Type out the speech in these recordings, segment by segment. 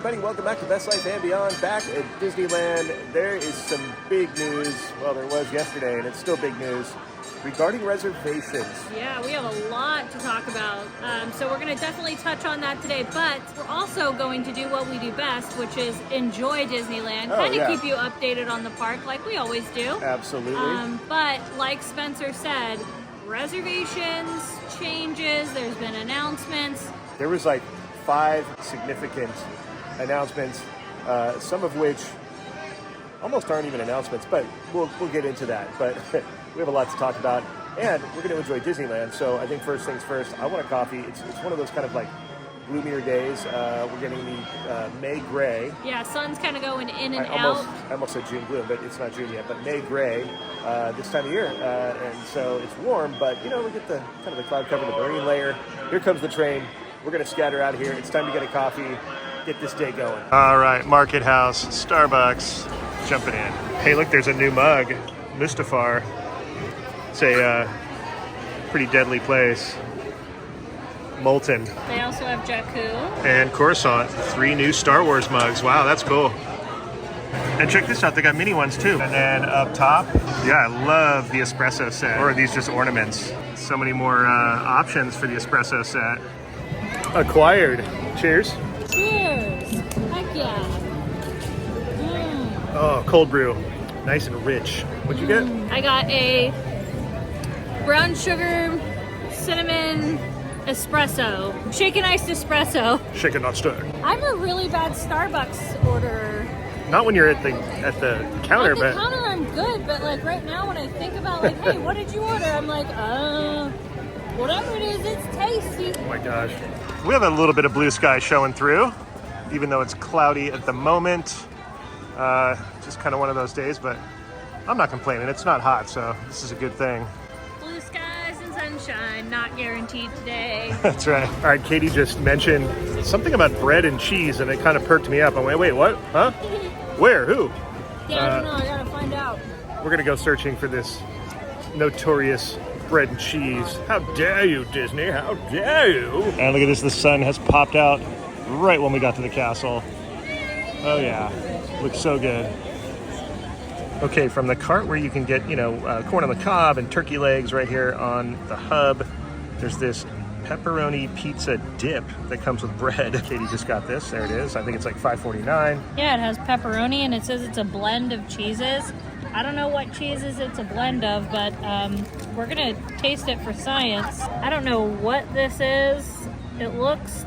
everybody. Welcome back to Best Life and Beyond. Back at Disneyland, there is some big news. Well, there was yesterday, and it's still big news regarding reservations. Yeah, we have a lot to talk about. So we're going to definitely touch on that today, but we're also going to do what we do best, which is enjoy Disneyland, kind of keep you updated on the park like we always do. Absolutely. But like Spencer said, reservations, changes, there's been announcements. There was like 5 significant announcements, some of which almost aren't even announcements, but we'll get into that. But we have a lot to talk about, and we're going to enjoy Disneyland. So I think first things first, I want a coffee. It's one of those kind of like gloomier days. We're getting the May gray. Yeah, sun's kind of going in and out. I almost said June gloom, but it's not June yet. But May gray this time of year, and so it's warm. But we get the kind of the cloud cover, the marine layer. Here comes the train. We're going to scatter out of here. It's time to get a coffee, get this day going. All right, Market House, Starbucks, jumping in. Hey, look, there's a new mug, Mustafar. It's a pretty deadly place. Molten. They also have Jakku. And Coruscant, 3 new Star Wars mugs. Wow, that's cool. And check this out, they got mini ones too. And then up top, yeah, I love the espresso set. Or are these just ornaments? So many more options for the espresso set. Acquired. Cheers. Cheers. Heck yeah. Oh, cold brew. Nice and rich. What'd you get? I got a brown sugar cinnamon espresso. Shaken iced espresso. Shaken not stirred. I'm a really bad Starbucks orderer. Not when you're at the counter, but... At the counter I'm good, but like right now when I think about like, hey, what did you order? I'm like, whatever it is, it's tasty. Oh my gosh. We have a little bit of blue sky showing through, even though it's cloudy at the moment. Just kind of one of those days, but I'm not complaining. It's not hot, so this is a good thing. Blue skies and sunshine, not guaranteed today. That's right. All right, Katie just mentioned something about bread and cheese, and it kind of perked me up. I went, wait, what? Huh? Where? Who? Yeah, I don't know. I gotta find out. We're gonna go searching for this notorious bread and cheese. How dare you, Disney? How dare you? And look at this. The sun has popped out right when we got to the castle. Oh yeah, looks so good. Okay, from the cart where you can get, corn on the cob and turkey legs right here on the hub, there's this pepperoni pizza dip that comes with bread. Katie just got this. There it is. I think it's like $5.49. Yeah, it has pepperoni and it says it's a blend of cheeses. I don't know what cheeses it's a blend of, but we're gonna taste it for science. I don't know what this is. It looks...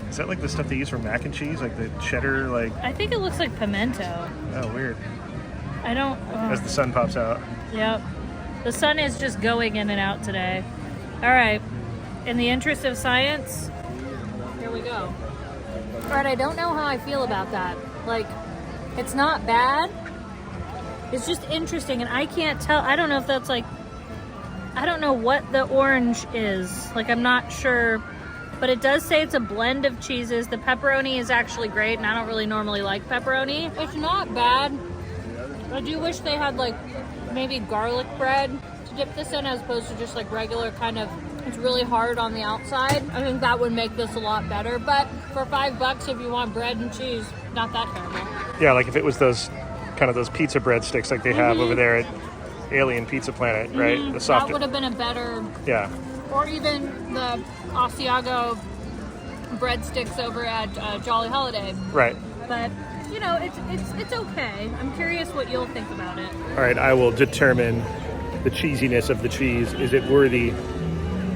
Is that like the stuff they use for mac and cheese? Like the cheddar, like... I think it looks like pimento. Oh, weird. I don't... As the sun pops out. Yep. The sun is just going in and out today. All right. In the interest of science, here we go. All right, I don't know how I feel about that. Like, it's not bad. It's just interesting, and I can't tell. I don't know if that's like... I don't know what the orange is. Like, I'm not sure. But it does say it's a blend of cheeses. The pepperoni is actually great, and I don't really normally like pepperoni. It's not bad. I do wish they had like maybe garlic bread to dip this in as opposed to just like regular kind of, it's really hard on the outside. I think that would make this a lot better. But for $5 if you want bread and cheese, not that terrible. Yeah, like if it was those kind of those pizza breadsticks like they have over there at Alien Pizza Planet, right? The soft. That would have been a better. Yeah. Or even the Asiago breadsticks over at Jolly Holiday. Right. But it's okay. I'm curious what you'll think about it. All right, I will determine the cheesiness of the cheese. Is it worthy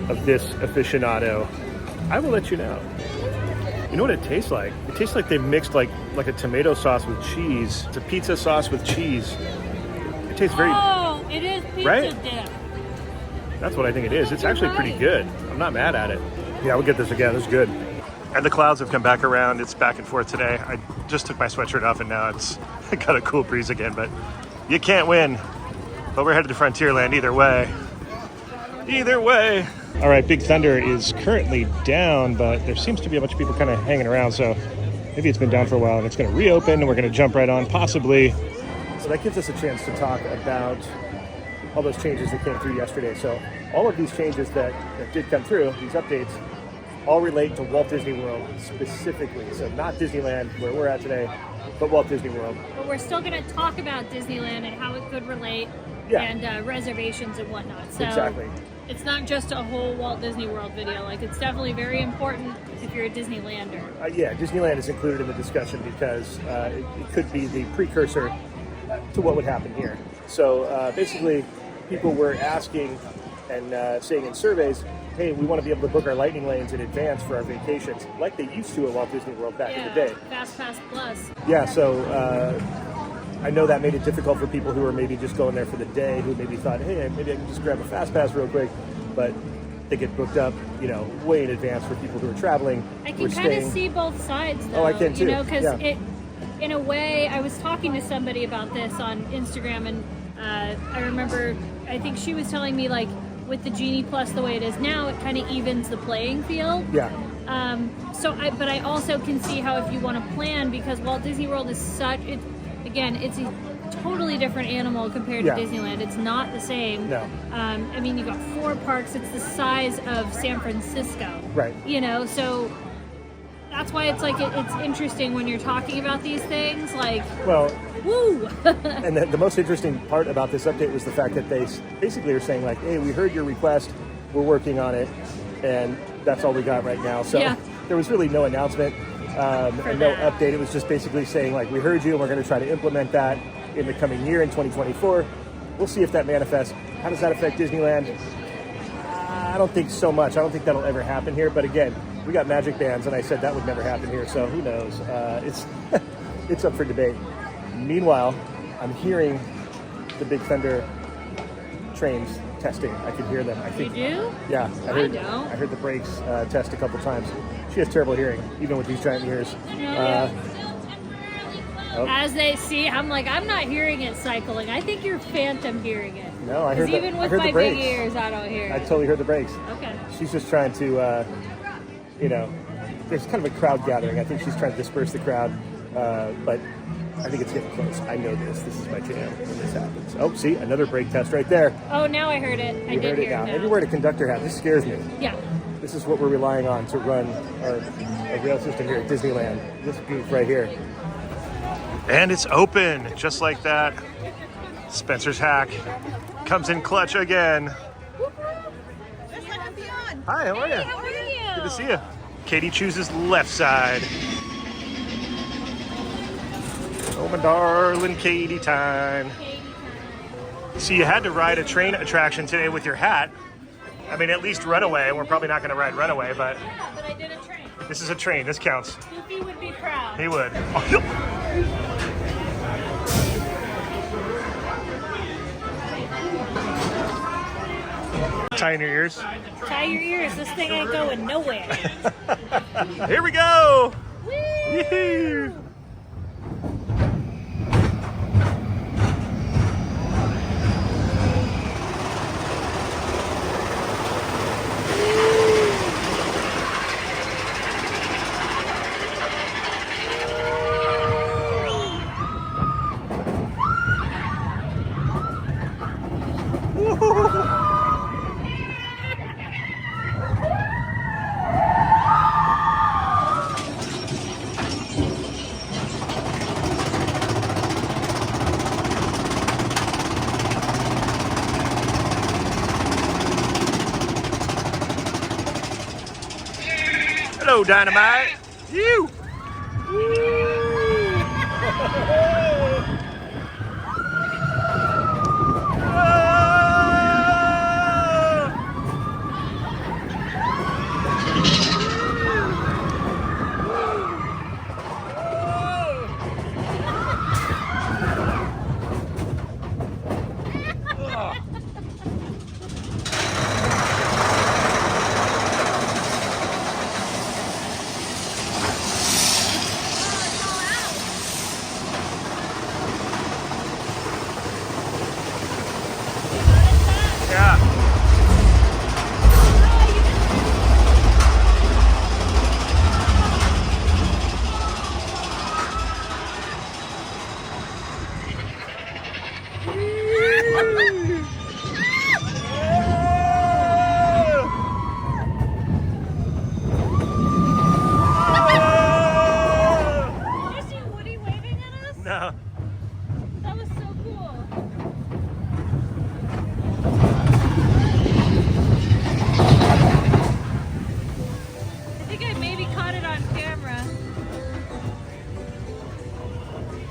of this aficionado? I will let you know. You know what it tastes like? It tastes like they mixed like a tomato sauce with cheese. It's a pizza sauce with cheese. It tastes very... Oh, it is pizza dip. That's what I think it is. It's actually pretty good. I'm not mad at it. Yeah, we'll get this again. It's good. And the clouds have come back around. It's back and forth today. I just took my sweatshirt off and now it's got a cool breeze again, but you can't win. But we're headed to Frontierland either way. Either way. All right, Big Thunder is currently down, but there seems to be a bunch of people kind of hanging around, so maybe it's been down for a while and it's going to reopen and we're going to jump right on, possibly. So that gives us a chance to talk about all those changes that came through yesterday. So all of these changes that did come through, these updates, all relate to Walt Disney World specifically. So not Disneyland, where we're at today, but Walt Disney World. But we're still going to talk about Disneyland and how it could relate, and reservations and whatnot. So Exactly. it's not just a whole Walt Disney World video. Like, it's definitely very important if you're a Disneylander. Yeah, Disneyland is included in the discussion because it could be the precursor to what would happen here. So basically, people were asking and saying in surveys, hey, we want to be able to book our lightning lanes in advance for our vacations, like they used to at Walt Disney World back in the day. Fast Pass Plus. Yeah, so I know that made it difficult for people who were maybe just going there for the day, who maybe thought, hey, maybe I can just grab a Fast Pass real quick, but they get booked up, way in advance for people who are traveling. I can kind of see both sides, though. Oh, I can too. Because in a way, I was talking to somebody about this on Instagram, and I remember, I think she was telling me, like, with the Genie Plus the way it is now, it kind of evens the playing field. Yeah. But I also can see how if you want to plan, because Walt Disney World is it's a totally different animal compared to Disneyland. It's not the same. No. I mean, you've got 4 parks. It's the size of San Francisco. Right. So that's why it's like it's interesting when you're talking about these things. Like, well, woo. And the most interesting part about this update was the fact that they basically are saying, like, hey, we heard your request, we're working on it, and that's all we got right now. So there was really no announcement and no update. It was just basically saying, like, we heard you and we're going to try to implement that in the coming year in 2024. We'll see if that manifests. How does that affect Disneyland? I don't think so much. I don't think that'll ever happen here. But again, we got magic bands, and I said that would never happen here. So who knows? It's up for debate. Meanwhile, I'm hearing the Big Thunder trains testing. I can hear them. I think. You do? Yeah, I don't. I heard the brakes test a couple times. She has terrible hearing, even with these giant ears. As they see, I'm like, I'm not hearing it cycling. I think you're phantom hearing it. No, I heard. Even with my big ears, I don't hear it. I totally heard the brakes. Okay. She's just trying to, there's kind of a crowd gathering. I think she's trying to disperse the crowd, but I think it's getting close. I know this. This is my jam when this happens. Oh, see, another brake test right there. Oh, now I heard it. I did hear it now. Maybe wear a conductor hat. This scares me. Yeah. This is what we're relying on to run our rail system here at Disneyland. This booth right here. And it's open, just like that. Spencer's hack comes in clutch again. Hi, how are you? How are you? Good to see you. Katie chooses left side. Oh, my darling Katie time. So you had to ride a train attraction today with your hat. I mean, at least Runaway. We're probably not going to ride Runaway, but... Yeah, but I did a train. This is a train. This counts. Goofy would be proud. He would. Tying your ears. Tie your ears. This thing ain't going nowhere. Here we go. Woo! Yee-hoo. Hello, Dynamite. You. No. That was so cool. I think I maybe caught it on camera.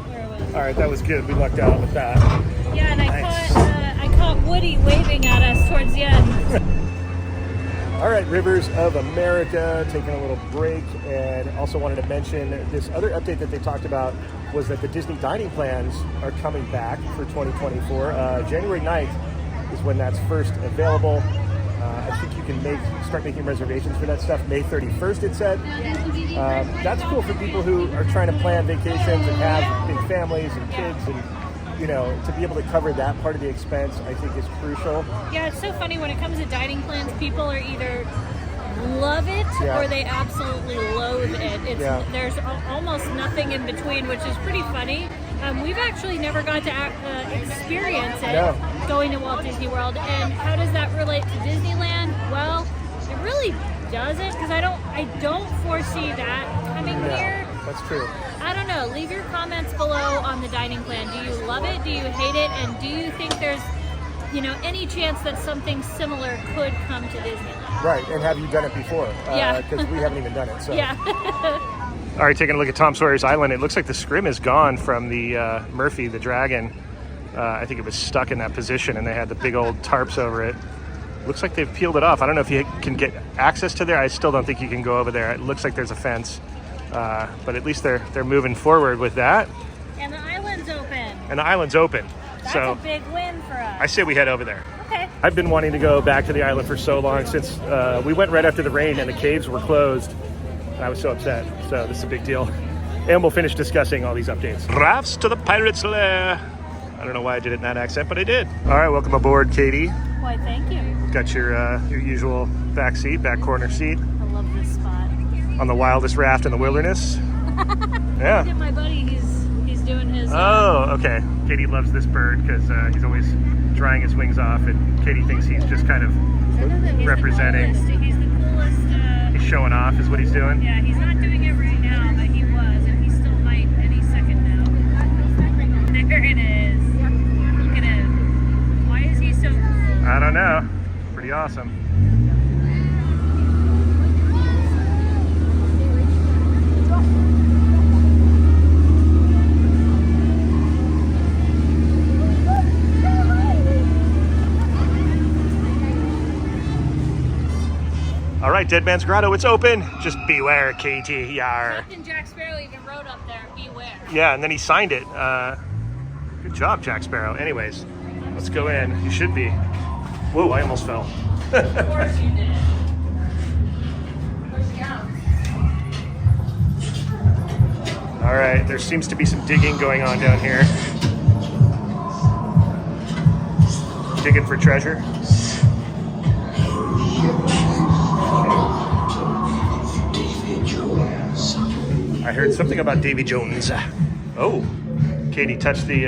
Where was it? All right, that was good. We lucked out with that. Yeah, and Nice. I caught Woody waving at us towards the end. All right, Rivers of America, taking a little break, and also wanted to mention this other update that they talked about was that the Disney dining plans are coming back for 2024. January 9th is when that's first available. I think you can start making reservations for that stuff May 31st, it said. That's cool for people who are trying to plan vacations and have big families and kids, and you know, to be able to cover that part of the expense, I think is crucial. Yeah, it's so funny when it comes to dining plans, people are either love it or they absolutely loathe it. There's almost nothing in between, which is pretty funny. We've actually never got to experience it going to Walt Disney World. And how does that relate to Disneyland? Well, it really doesn't, because I don't foresee that coming here. That's true. I don't know. Leave your comments below on the dining plan. Do you love it? Do you hate it? And do you think there's, you know, any chance that something similar could come to Disneyland? Right, and have you done it before? Yeah. Because we haven't even done it. So. Yeah. All right, taking a look at Tom Sawyer's Island. It looks like the scrim is gone from the Murphy, the dragon. I think it was stuck in that position, and they had the big old tarps over it. Looks like they've peeled it off. I don't know if you can get access to there. I still don't think you can go over there. It looks like there's a fence. But at least they're moving forward with that. And the island's open. And the island's open. That's so a big win for us. I say we head over there. Okay. I've been wanting to go back to the island for so long, since we went right after the rain and the caves were closed. I was so upset. So this is a big deal. And we'll finish discussing all these updates. Rafts to the pirates' lair. I don't know why I did it in that accent, but I did. All right, welcome aboard, Katie. Why, thank you. Got your usual back corner seat. I love this spot. On the wildest raft in the wilderness. Yeah. Look at my buddy. He's doing his. Oh, okay. Katie loves this bird because he's always drying his wings off, and Katie thinks he's just kind of representing. He's the coolest. He's showing off, is what he's doing. Yeah, he's not doing it right now, but he was, and he still might any second now. There it is. Look at him. Why is he so cool? I don't know. Pretty awesome. All right, Dead Man's Grotto, it's open. Just beware, Katie. Yar. Captain Jack Sparrow even wrote up there, beware. Yeah, and then he signed it. Good job, Jack Sparrow. Anyways, let's go in. You should be. Whoa, I almost fell. Of course you did. Where's the out? All right, there seems to be some digging going on down here. Digging for treasure. I heard something about Davy Jones. Oh, Katie touched the.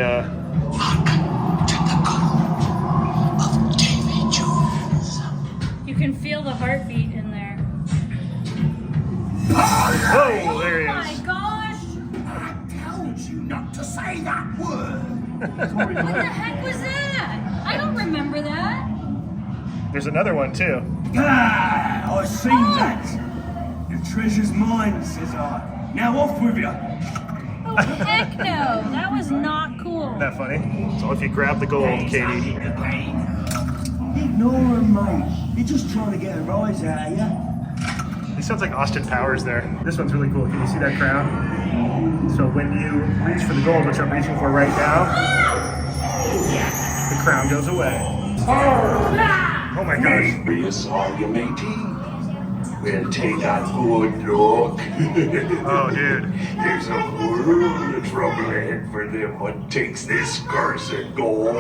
You can feel the heartbeat in there. Oh, there he Oh my is. gosh! I told you not to say that word. What the heck was that? I don't remember that. There's another one too. Ah, I seen that. Your treasure's mine, says I. Now off with you. Oh heck no! That was not cool. Isn't that funny? So if you grab the gold, Katie. Ignore him, mate. You're just trying to get a rise out of you. He sounds like Austin Powers there. This one's really cool. Can you see that crown? So when you reach for the gold, which I'm reaching for right now, the crown goes away. Oh my gosh. Be sorry, matey. We'll take that good look. Oh, dude. There's a world of trouble ahead for them what takes this cursed gold.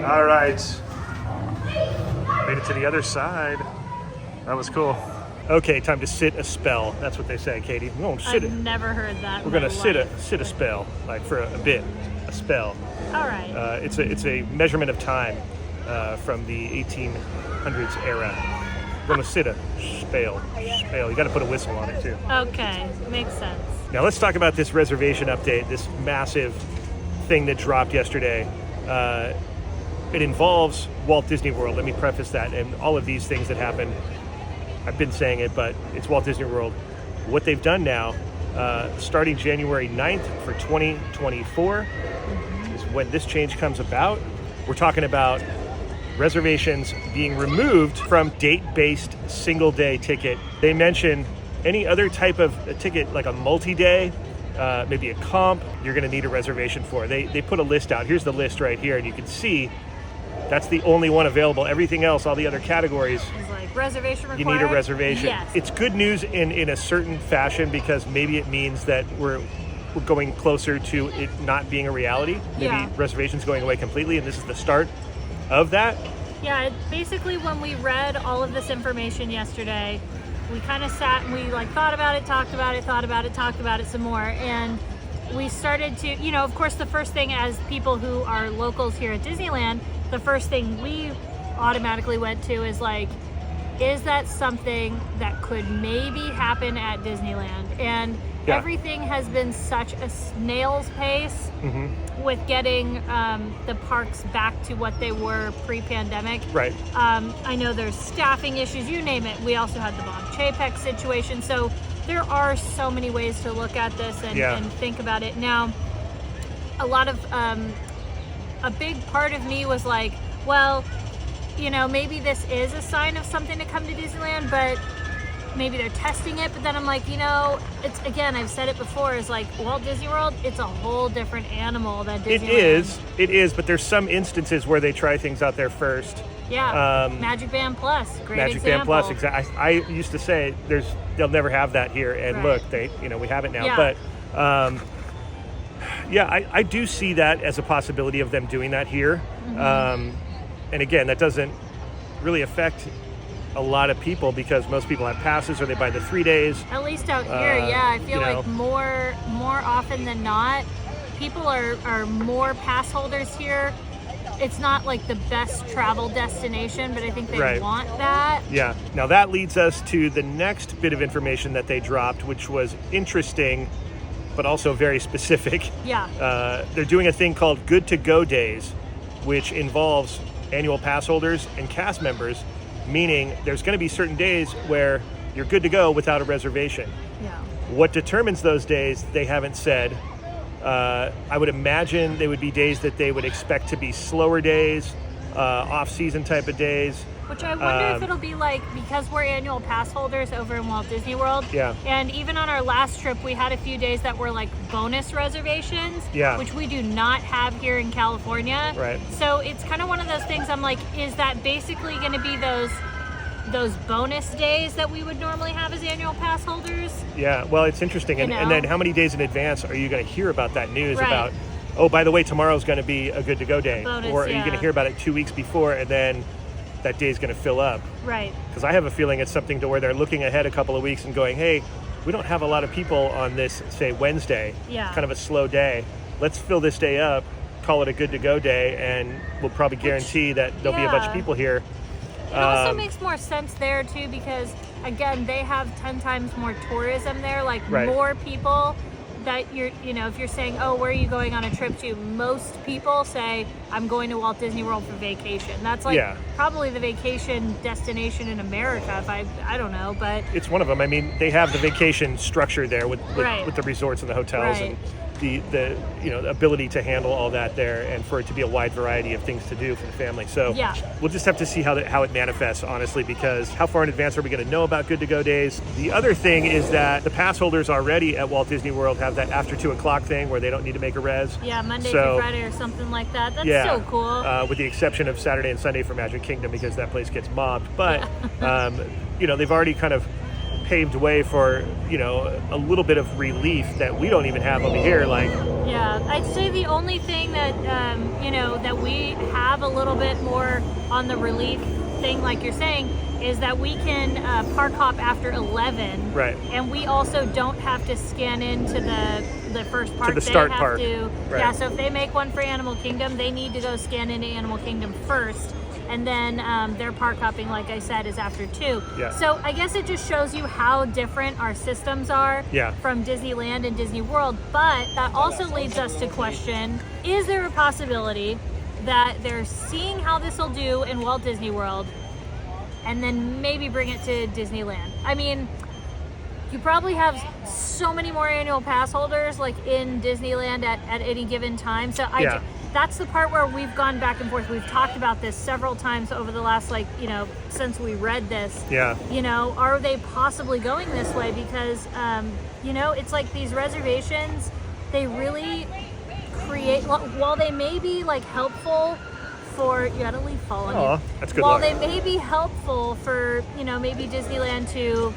All right. Made it to the other side. That was cool. Okay, time to sit a spell. That's what they say, Katie. We won't sit it. I've never heard that. We're gonna sit a spell, like for a bit, a spell. All right. It's a measurement of time from the 1800s era. Gonna sit a spale. You got to put a whistle on it too. Okay, makes sense. Now let's talk about this reservation update, this massive thing that dropped yesterday. It involves Walt Disney World. Let me preface that. And all of these things that happen, I've been saying it, but it's Walt Disney World. What they've done now, starting January 9th for 2024, is when this change comes about. We're talking about reservations being removed from date-based single-day ticket. They mention any other type of a ticket, like a multi-day, maybe a comp, you're going to need a reservation for. They put a list out. Here's the list right here, and you can see that's the only one available. Everything else, all the other categories, It's like reservation required. you need a reservation. Yes. It's good news in a certain fashion because maybe it means that we're going closer to it not being a reality. Maybe Yeah. reservations going away completely, and this is the start of that. Yeah, basically when we read all of this information yesterday, we kind of sat and we thought about it, talked about it, talked about it some more, and we started to, of course, the first thing as people who are locals here at Disneyland, the first thing we automatically went to is is that something that could maybe happen at Disneyland? And Yeah. everything has been such a snail's pace with getting the parks back to what they were pre-pandemic. Right. I know there's staffing issues, you name it. We also had the Bob Chapek situation. So there are so many ways to look at this and think about it. Now, a lot of, a big part of me was like, well, maybe this is a sign of something to come to Disneyland, but maybe they're testing it. But then I'm like, it's, again, I've said it before, is like Walt Disney World, it's a whole different animal than Disneyland. It is, but there's some instances where they try things out there first. Yeah, Magic Band Plus, great Magic example. Band Plus, exactly. I used to say they'll never have that here, and Right. look, we have it now. Yeah. But I do see that as a possibility of them doing that here. And again, that doesn't really affect a lot of people because most people have passes or they buy the 3 days. At least out here, I feel like more often than not, people are more pass holders here. It's not like the best travel destination, but I think they Right. want that. Yeah. Now that leads us to the next bit of information that they dropped, which was interesting, but also very specific. Yeah. They're doing a thing called Good to Go Days, which involves annual pass holders and cast members, meaning there's going to be certain days where you're good to go without a reservation. Yeah. What determines those days, they haven't said. I would imagine they would be days that they would expect to be slower days, off-season type of days. Which I wonder if it'll be like, because we're annual pass holders over in Walt Disney World. Yeah. And even on our last trip, we had a few days that were like bonus reservations. Yeah. Which we do not have here in California. Right. So it's kind of one of those things I'm like, is that basically going to be those bonus days that we would normally have as annual pass holders? Yeah, well, it's interesting. And then how many days in advance are you going to hear about that news Right. about, oh, by the way, tomorrow's going to be a good to go day? Bonus, or are you going to hear about it 2 weeks before and then that day's going to fill up? Right. Because I have a feeling it's something to where they're looking ahead a couple of weeks and going, hey, we don't have a lot of people on this, say, Wednesday. Yeah. Kind of a slow day. Let's fill this day up, call it a good to go day, and we'll probably guarantee that there'll be a bunch of people here. It also makes more sense there too because again they have 10 times more tourism there, like Right. more people that if you're saying, oh, where are you going on a trip to, most people say I'm going to Walt Disney World for vacation. That's like probably the vacation destination in America, if I don't know, but It's one of them. I mean, they have the vacation structure there with Right. the resorts and the hotels Right. and the ability to handle all that there, and for it to be a wide variety of things to do for the family. So Yeah. we'll just have to see how it manifests, honestly, because how far in advance are we going to know about Good to Go days? The other thing is that the pass holders already at Walt Disney World have that after 2 o'clock thing where they don't need to make a res. yeah, Monday So- through Friday or something like that. That's Yeah, so cool. with the exception of Saturday and Sunday for Magic Kingdom because that place gets mobbed. But they've already kind of paved way for a little bit of relief that we don't even have over here. Like, Yeah, I'd say the only thing that that we have a little bit more on the relief thing, like you're saying, is that we can park hop after 11, right? And we also don't have to scan into the first park. the start they have park. to, Right. Yeah. So if they make one for Animal Kingdom, they need to go scan into Animal Kingdom first, And then their park hopping, like I said, is after 2. Yeah. So I guess it just shows you how different our systems are Yeah. from Disneyland and Disney World. But that also leads us to question, is there a possibility that they're seeing how this will do in Walt Disney World and then maybe bring it to Disneyland? I mean, you probably have so many more annual pass holders like in Disneyland at any given time. So that's the part where we've gone back and forth. We've talked about this several times over the last, like, you know, since we read this. Yeah. You know, are they possibly going this way? Because, you know, it's like these reservations, they really create, while they may be like helpful for, you gotta leave fall on you. That's good While luck. they may be helpful for, you know, maybe Disneyland to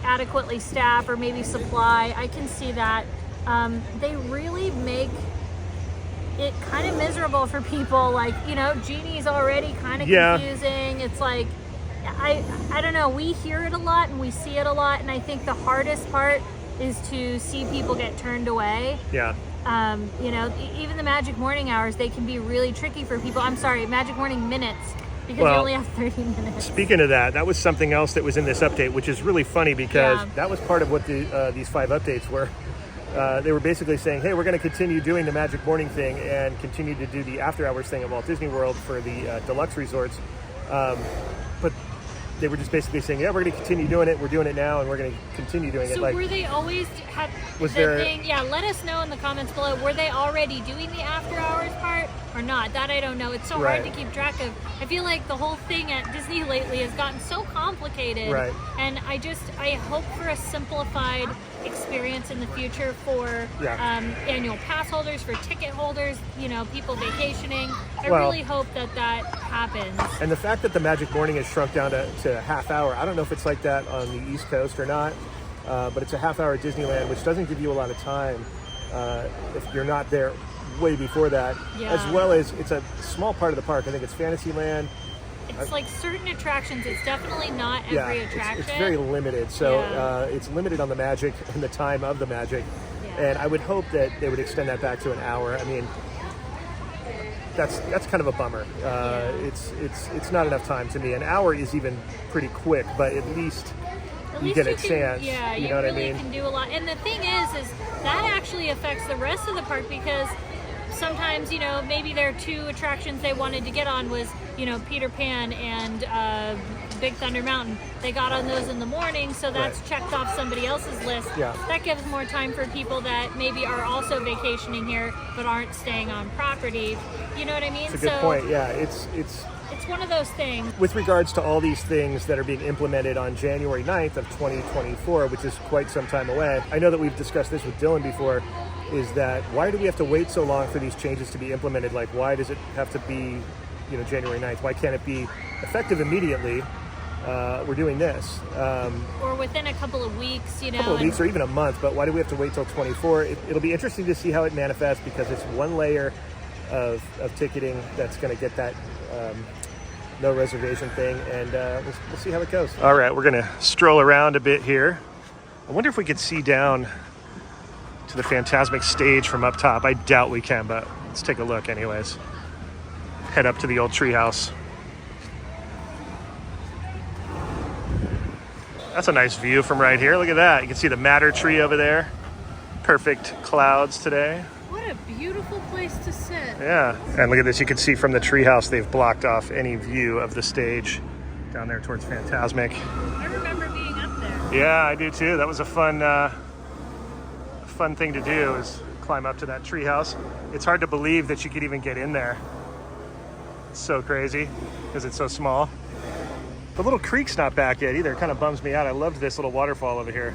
adequately staff or maybe supply, I can see that. They really make it kind of miserable for people. Like, you know, Genie's already kind of confusing. It's like, I don't know, we hear it a lot and we see it a lot, and I think the hardest part is to see people get turned away. Yeah. You know, even the Magic Morning hours, they can be really tricky for people. I'm sorry, Magic Morning minutes, because you only have 30 minutes. Speaking of that, that was something else that was in this update, which is really funny because that was part of what these 5 updates were. They were basically saying, hey, we're going to continue doing the Magic Morning thing and continue to do the after hours thing at Walt Disney World for the deluxe resorts. But they were just basically saying, yeah, we're going to continue doing it. We're doing it now, and we're going to continue doing it. So like, were they always thing? Yeah, let us know in the comments below. Were they already doing the after hours part or not? That I don't know. It's so hard to keep track of. I feel like the whole thing at Disney lately has gotten so complicated. Right. And I hope for a simplified experience in the future for annual pass holders, for ticket holders, you know, people vacationing. I really hope that happens. And the fact that the Magic Morning is shrunk down to a half hour, I don't know if it's like that on the East Coast or not, but it's a half hour at Disneyland, which doesn't give you a lot of time if you're not there way before that, as well as it's a small part of the park. I think it's Fantasyland. It's like certain attractions. It's definitely not every attraction. It's very limited. So it's limited on the Magic and the time of the Magic. And I would hope that they would extend that back to an hour. I mean, that's kind of a bummer. It's not enough time to me. An hour is even pretty quick, but at least you get a chance. Yeah, you know what I mean? You can do a lot. And the thing is that actually affects the rest of the park, because sometimes, you know, maybe there are 2 attractions they wanted to get on was, you know, Peter Pan and Big Thunder Mountain. They got on those in the morning, so that's checked off somebody else's list. That gives more time for people that maybe are also vacationing here but aren't staying on property. You know what I mean? It's a good point. Yeah, it's one of those things. With regards to all these things that are being implemented on January 9th of 2024, which is quite some time away, I know that we've discussed this with Dylan before, is that why do we have to wait so long for these changes to be implemented? Like, why does it have to be, you know, January 9th? Why can't it be effective immediately? We're doing this. Or within a couple of weeks, you know. A couple of weeks or even a month, but why do we have to wait till 24? It'll be interesting to see how it manifests, because it's one layer of ticketing that's going to get that no reservation thing, and we'll see how it goes. All right, we're going to stroll around a bit here. I wonder if we could see down to the Fantasmic stage from up top. I doubt we can, but let's take a look anyways. Head up to the old treehouse. That's a nice view from right here. Look at that. You can see the madder tree over there. Perfect clouds today. What a beautiful place to sit. Yeah, and look at this. You can see from the treehouse they've blocked off any view of the stage down there towards Fantasmic. I remember being up there. Yeah, I do too. That was a fun thing to do, is climb up to that treehouse. It's hard to believe that you could even get in there. It's so crazy because it's so small. The little creek's not back yet either. It kind of bums me out. I loved this little waterfall over here.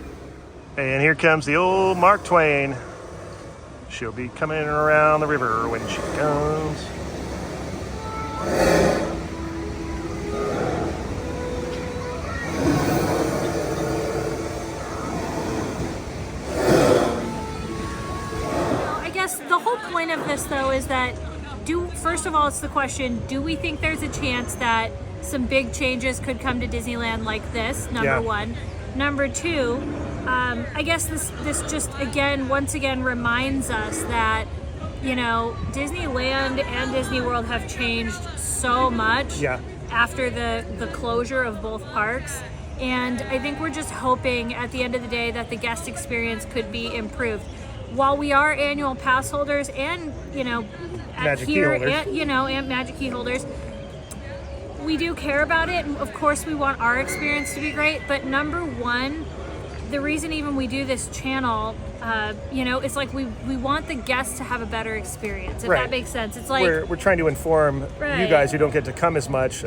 And here comes the old Mark Twain. She'll be coming around the river when she comes. I guess the whole point of this, though, is that first of all, it's the question, do we think there's a chance that some big changes could come to Disneyland like this, number one. Number two, I guess this just once again reminds us that, you know, Disneyland and Disney World have changed so much after the closure of both parks. And I think we're just hoping at the end of the day that the guest experience could be improved. While we are annual pass holders and, Magic Key holders. And Magic Key holders, we do care about it. And of course, we want our experience to be great. But number one, the reason even we do this channel, it's like we want the guests to have a better experience, if that makes sense. It's like we're trying to inform you guys who don't get to come as much,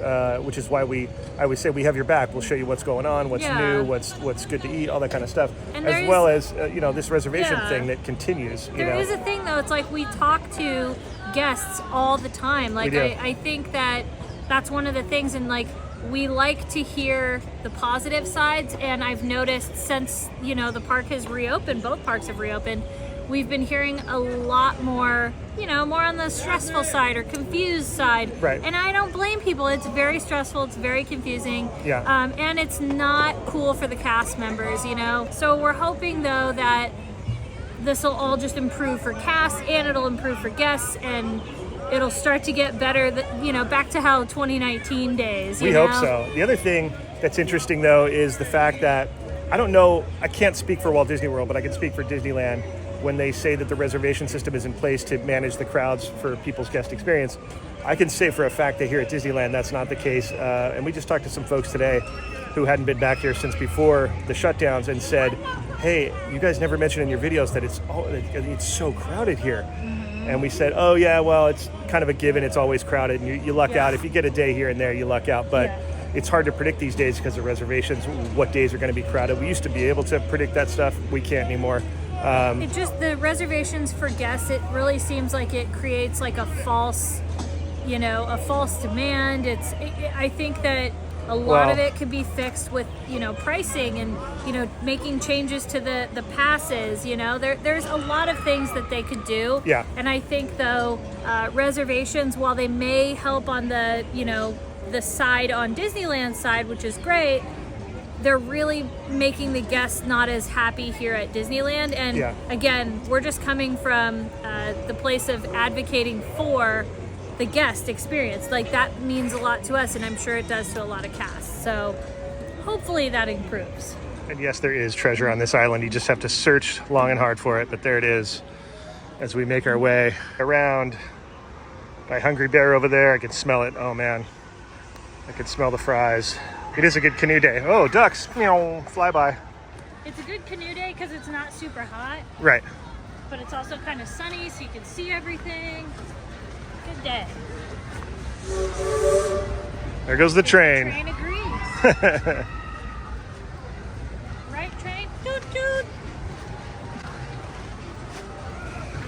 which is why I always say we have your back. We'll show you what's going on, what's new, what's good to eat, all that kind of stuff, and as well as this reservation thing that continues. There is a thing though. It's like we talk to guests all the time. Like I think that's one of the things, and like we like to hear the positive sides, and I've noticed since the park has reopened, both parks have reopened, we've been hearing a lot more more on the stressful side or confused side, and I don't blame people. It's very stressful, it's very confusing, and it's not cool for the cast members, so we're hoping though that this will all just improve for cast, and it'll improve for guests, and it'll start to get better, back to how 2019 days. We hope so. The other thing that's interesting, though, is the fact that, I don't know, I can't speak for Walt Disney World, but I can speak for Disneyland when they say that the reservation system is in place to manage the crowds for people's guest experience. I can say for a fact that here at Disneyland, that's not the case. And we just talked to some folks today who hadn't been back here since before the shutdowns and said, hey, you guys never mentioned in your videos that it's so crowded here. And we said, oh yeah, well, it's kind of a given. It's always crowded, and you luck out. If you get a day here and there, you luck out. But it's hard to predict these days because of reservations, what days are going to be crowded. We used to be able to predict that stuff. We can't anymore. It just, the reservations for guests, it really seems like it creates like a false demand. I think that a lot of it could be fixed with, pricing and, making changes to the passes, there's a lot of things that they could do. Yeah. And I think though, reservations, while they may help on the, the side on Disneyland side, which is great, they're really making the guests not as happy here at Disneyland. And again, we're just coming from the place of advocating for the guest experience. Like that means a lot to us, and I'm sure it does to a lot of casts. So hopefully that improves. And yes, there is treasure on this island. You just have to search long and hard for it, but there it is. As we make our way around by Hungry Bear over there, I can smell it. Oh man, I can smell the fries. It is a good canoe day. Oh, ducks, fly by. It's a good canoe day because it's not super hot. Right. But it's also kind of sunny, so you can see everything. Good day. There goes the train. Train agrees. Right, train? Toot toot.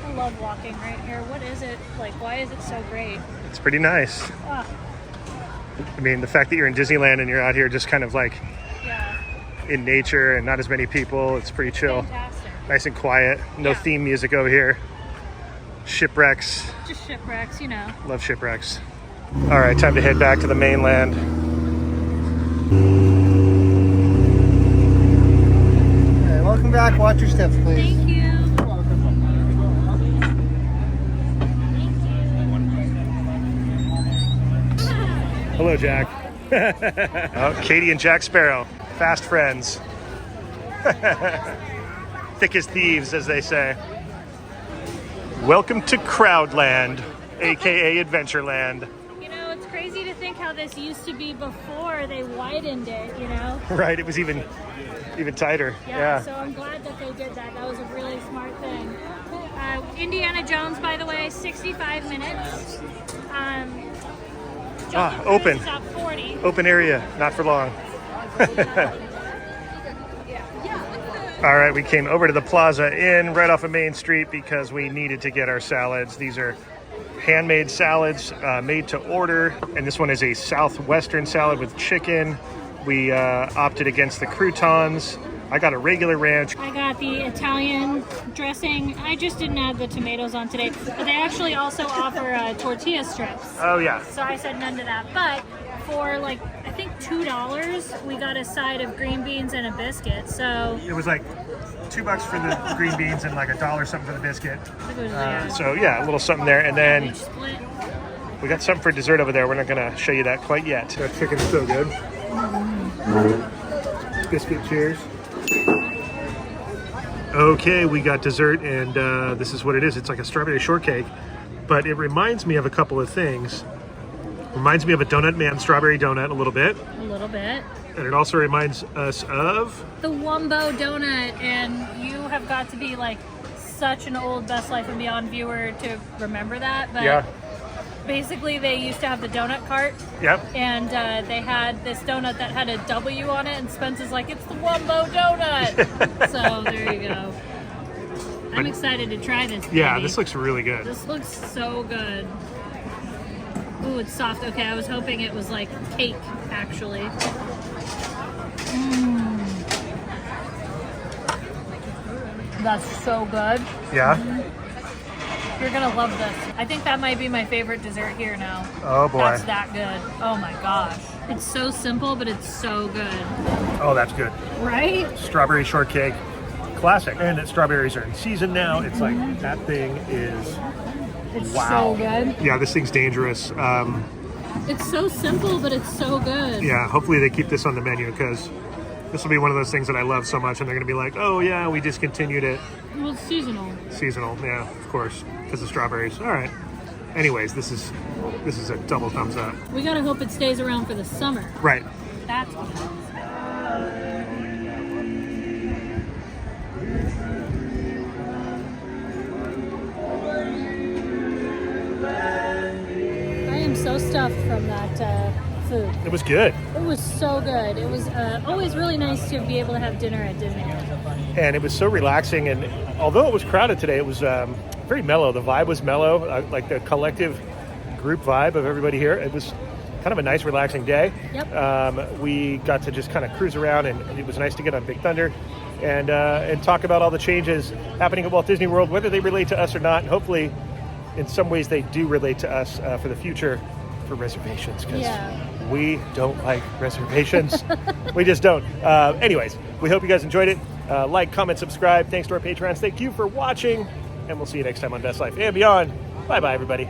I love walking right here. What is it? Like, why is it so great? It's pretty nice. I mean, the fact that you're in Disneyland and you're out here just kind of like in nature and not as many people, it's pretty chill. Fantastic. Nice and quiet. No theme music over here. Shipwrecks. Just shipwrecks, Love shipwrecks. All right, time to head back to the mainland. Okay, welcome back. Watch your steps, please. Thank you. Hello, Jack. Oh, Katie and Jack Sparrow, fast friends. Thick as thieves, as they say. Welcome to Crowdland, aka Adventureland. It's crazy to think how this used to be before they widened it, Right, it was even tighter. Yeah. So I'm glad that they did that. That was a really smart thing. Indiana Jones, by the way, 65 minutes. Open. About 40. Open area, not for long. All right, we came over to the Plaza Inn right off of Main Street because we needed to get our salads. These are handmade salads made to order, and this one is a southwestern salad with chicken. We opted against the croutons. I got a regular ranch. I got the Italian dressing. I just didn't add the tomatoes on today, but they actually also offer tortilla strips. Oh yeah. So I said none to that, but for like, I think $2, we got a side of green beans and a biscuit. So it was like $2 for the green beans and like $1 something for the biscuit. it was, So yeah, a little something there, and then We got something for dessert over there. We're not going to show you that quite yet. That chicken is so good. Biscuit cheers. Okay, we got dessert, and this is what it is. It's like a strawberry shortcake, but it reminds me of a couple of things. Reminds me of a Donut Man strawberry donut a little bit. A little bit. And it also reminds us of... the Wumbo donut, and you have got to be like such an old Best Life and Beyond viewer to remember that, but Yeah. basically they used to have the donut cart. Yep. And they had this donut that had a W on it, and Spence is like, it's the Wumbo donut. So there you go. I'm excited to try this. Yeah, baby. this looks really good. This looks so good. Ooh, it's soft. Okay, I was hoping it was like cake, actually. That's so good. Yeah? You're gonna love this. I think that might be my favorite dessert here now. Oh boy. That's that good. Oh my gosh. It's so simple, but it's so good. Oh, that's good. Right? Strawberry shortcake, classic. And that strawberries are in season now. It's like, that thing is... It's wow. so good. Yeah, this thing's dangerous. It's so simple, but it's so good. Yeah, hopefully they keep this on the menu, because this will be one of those things that I love so much, and they're going to be like, oh yeah, we discontinued it. Well, it's seasonal. Seasonal, yeah, of course, because of strawberries. All right. Anyways, this is a double thumbs up. We gotta hope it stays around for the summer. Right. That's what it is. I am so stuffed from that food. It was good. It was so good. It was always really nice to be able to have dinner at Disneyland. And it was so relaxing, and although it was crowded today, it was very mellow. The vibe was mellow, like the collective group vibe of everybody here. It was kind of a nice, relaxing day. Yep. We got to just kind of cruise around, and it was nice to get on Big Thunder and talk about all the changes happening at Walt Disney World, whether they relate to us or not. And hopefully, in some ways, they do relate to us for the future for reservations, because we don't like reservations. We just don't. Anyways, we hope you guys enjoyed it. Like, comment, subscribe. Thanks to our patrons. Thank you for watching, and we'll see you next time on Best Life and Beyond. Bye-bye, everybody.